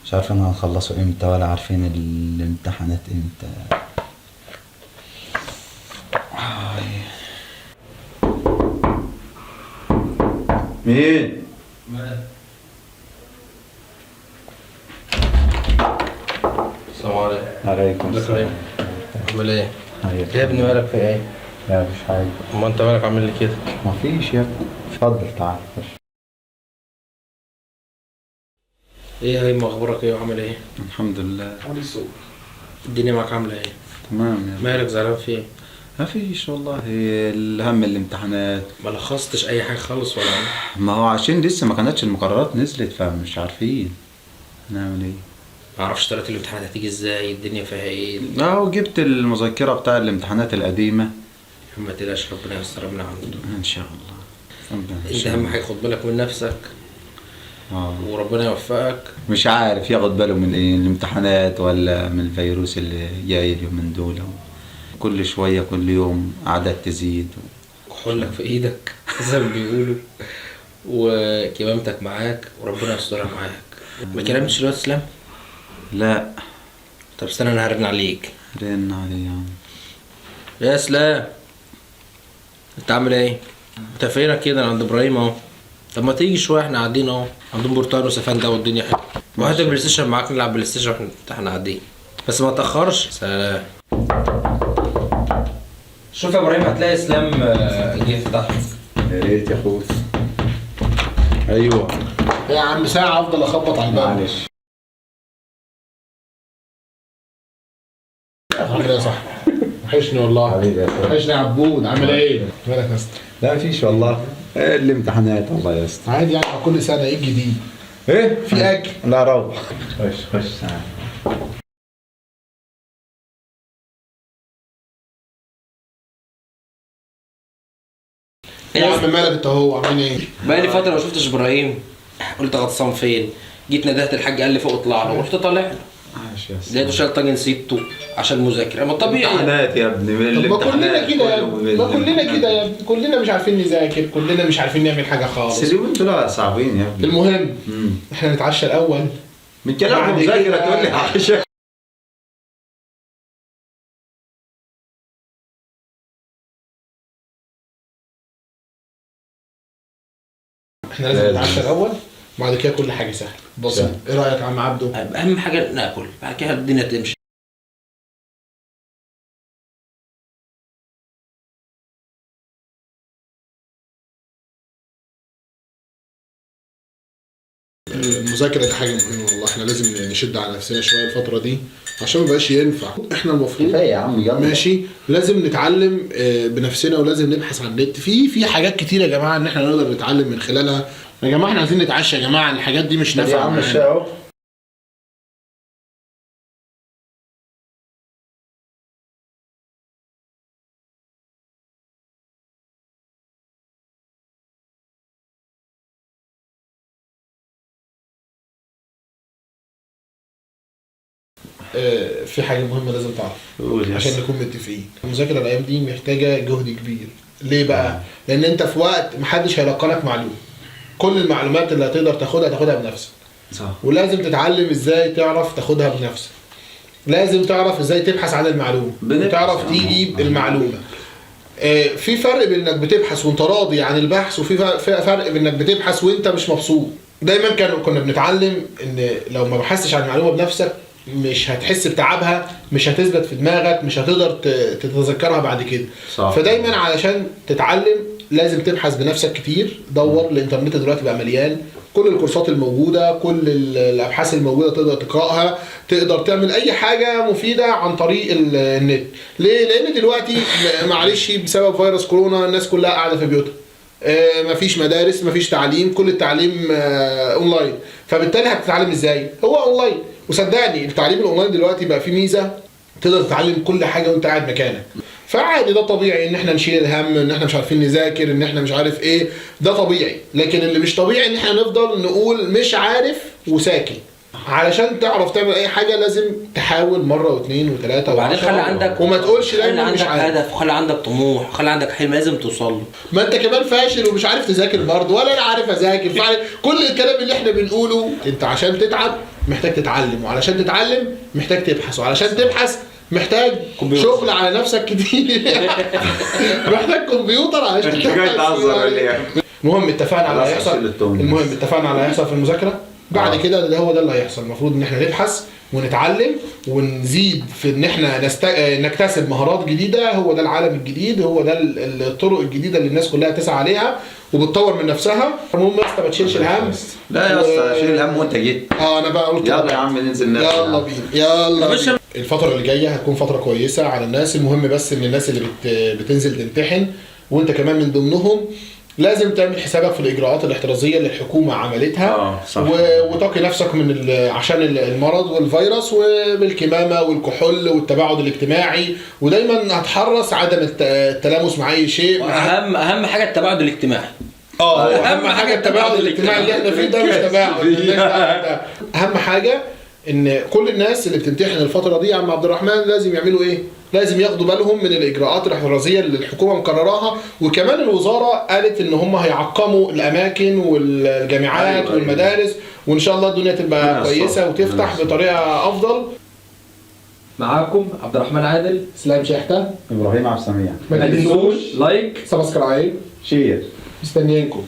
مش عارفين هنخلصوا امتى، ولا عارفين الامتحانات امتى. مين؟ السلام عليكم. عليكم السلام. عامل ايه؟ هاي. يا ابني مالك في ايه؟ لا مش حاجة. ما انت مالك عامل لي كده؟ مفيش يا ابني. اتفضل تعال خش. ايه هاي اخبارك ايه وعامل ايه؟ الحمد لله. الدنيا معاك عامله ايه؟ تمام يا ابني. مالك زعلان في ايه؟ مفيش والله، الهم الامتحانات. ما لخصتش اي حاجه خالص ولا ايه؟ ما هو عشان لسه ما كانتش المقررات نزلت، فمش عارفين نعمل ايه. ما اعرفش طريقه الامتحانات هتيجي ازاي، الدنيا فيها ايه؟ اهو جبت المذكرة بتاع الامتحانات القديمة. ما تقلقش، ربنا يستر من عنده. ان شاء الله. ربنا إن انت شاء اهم الله. حاجه خد بالك من نفسك وربنا يوفقك. مش عارف ياخد باله من ايه، الامتحانات ولا من الفيروس اللي جاي اليومين دول. كل شوية كل يوم أعداد تزيد. كحولك في ايدك زي ما بيقولوا، وكمامتك معاك وربنا يسترها معاك. ما كلمتش الواد اسلام؟ لا. طب استنى انا هرن عليك. رن عليه يعني. يا اسلام، انت عامل ايه؟ انت فينك كده؟ انا عند ابراهيم اهو. طب ما تيجي شويه، احنا قاعدين اهو عندهم برتقال وسفنده والدنيا حلوه. وهات البلاي ستيشن معاك نلعب بلاي ستيشن واحنا قاعدين، بس ما تاخرش. سلام. شوف يا ابراهيم، هتلاقي اسلام جه يفتح. يا ريت يا اخوي. ايوه يا عم ساعة افضل اخبط على الباب. معلش. عامل ايه يا صاحبي؟ وحشني والله. حبيبي يا اخوي. وحشني يا عبود، عامل ايه؟ مالك يا اسطى؟ لا مفيش والله. الامتحانات الله يستر. عادي يعني، كل سنة ايه الجديد؟ ايه؟ في اكل؟ لا روح. خش تعال. يا عم مالك انت اهو، عامل ايه؟ بقالي فتره ما شفتش ابراهيم، قلت غطسان فين؟ جيت ندهت الحاج قال لي فوق اطلع له، رحت طالع له عاش يا لقيته شايل طاجن سيبته عشان المذاكره. ما طبيعي. امتحانات يا ابني. من طب ما كلنا الامتحانات كده يا كله ابني، ما كلنا كده يا ابني، كلنا مش عارفين نذاكر، كلنا مش عارفين نعمل حاجة بس خالص. اليومين دول صعبين يا ابني. المهم احنا نتعشى الاول. من كلامك بعد مذاكرة كده- تقول لي عشان. احنا لازم نتعشى الاول، وبعد كده كل حاجة سهلة بسيط. ايه رأيك يا عم عبده؟ اهم حاجه ناكل، بعد كده الدنيا تمشي. المذاكرة دي حاجة مهمة والله، احنا لازم نشد على نفسنا شوية الفترة دي عشان مبقاش ينفع. احنا المفروض كفاية يا عم يلا. ماشي، لازم نتعلم بنفسنا، ولازم نبحث عن النت في حاجات كتير يا جماعة ان احنا نقدر نتعلم من خلالها. يا جماعة احنا عايزين نتعشى يا جماعة، الحاجات دي مش يا نافعة عم معانا. الشاي اهو. في حاجة مهمة لازم تعرف قول يا عشان اسطى. نكون متفقين. المذاكرة الأيام دي محتاجة جهد كبير. ليه بقى؟ لأن أنت في وقت محدش هيلقى لك معلومة. كل المعلومات اللي هتقدر تاخدها بنفسك. صح. ولازم تتعلم ازاي تعرف تاخدها بنفسك. لازم تعرف ازاي تبحث عن المعلومة وتعرف تجيب المعلومة. في فرق بين انك بتبحث وانت راضي عن البحث، وفي فرق بين انك بتبحث وانت مش مبسوط. دايما كنا بنتعلم ان لو ما بحثتش عن المعلومة بنفسك مش هتحس بتعبها، مش هتثبت في دماغك، مش هتقدر تتذكرها بعد كده. صح. فدايما علشان تتعلم لازم تبحث بنفسك كتير. دور، الانترنت دلوقتي بقى مليان، كل الكورسات الموجودة، كل الابحاث الموجودة تقدر تقرأها، تقدر تعمل اي حاجة مفيدة عن طريق النت. ليه؟ لان دلوقتي معلش بسبب فيروس كورونا الناس كلها قاعدة في بيوتها، مفيش مدارس، مفيش تعليم، كل التعليم اونلاين. فبالتالي هتتعلم ازاي؟ هو اونلاين. وصدقني التعليم الاونلاين دلوقتي بقى فيه ميزة، تقدر تتعلم كل حاجة وانت قاعد مكانك. فعادي، ده طبيعي ان احنا نشيل الهم، ان احنا مش عارفين نذاكر، ان احنا مش عارف ايه، ده طبيعي. لكن اللي مش طبيعي ان احنا نفضل نقول مش عارف وساكن. علشان تعرف تعمل اي حاجه لازم تحاول مره واثنين وثلاثه وبعدين وعشرة، خلي عندك وما تقولش خلي دايما مش عندك عارف. هدف، وخلي عندك طموح، وخلي عندك حلم لازم توصل له. ما انت كمان فاشل ومش عارف تذاكر برضه، ولا انا عارف اذاكر كل الكلام اللي احنا بنقوله. انت عشان تتعب محتاج تتعلم، وعلشان تتعلم محتاج تبحث، وعلشان تبحث محتاج شغل على نفسك كتير. محتاج كمبيوتر علشان تبحث. المهم اتفقنا على اللي هيحصل. المهم اتفقنا على اللي هيحصل في المذاكره. بعد كده ده هو ده اللي هيحصل. المفروض ان احنا نبحث ونتعلم ونزيد في ان احنا نكتسب مهارات جديده. هو ده العالم الجديد، هو ده الطرق الجديده اللي الناس كلها تسعى عليها وبتطور من نفسها. المهم يا اسطى ما تشيلش الهم. لا يا اسطى شيل الهم وانت جيت. انا بقى قلت يلا يا عم ننزل يلا بينا يلا بينا. الفتره اللي جايه هتكون فتره كويسه على الناس. المهم بس ان الناس اللي بتنزل تمتحن وانت كمان من ضمنهم لازم تعمل حسابك في الاجراءات الاحترازيه اللي الحكومه عملتها. صح. وتقي نفسك من عشان المرض والفيروس، وبالكمامه والكحول والتباعد الاجتماعي. ودايما هتحرص عدم التلامس مع اي شيء. اهم حاجه التباعد الاجتماعي. اهم حاجه التباعد الاجتماعي اللي احنا فيه ده مش تباعد. اهم حاجه ان كل الناس اللي بتمتحن الفتره دي يا عم عبد الرحمن لازم يعملوا ايه؟ لازم ياخدوا بالهم من الاجراءات الاحترازيه اللي الحكومه مقرراها. وكمان الوزاره قالت ان هم هيعقموا الاماكن والجامعات والمدارس، وان شاء الله الدنيا تبقى كويسه وتفتح بطريقه افضل. معاكم عبد الرحمن عادل، اسلام شحته، ابراهيم عبد السميع. ما تنسوش لايك سبسكرايب شير. مستنيينكم.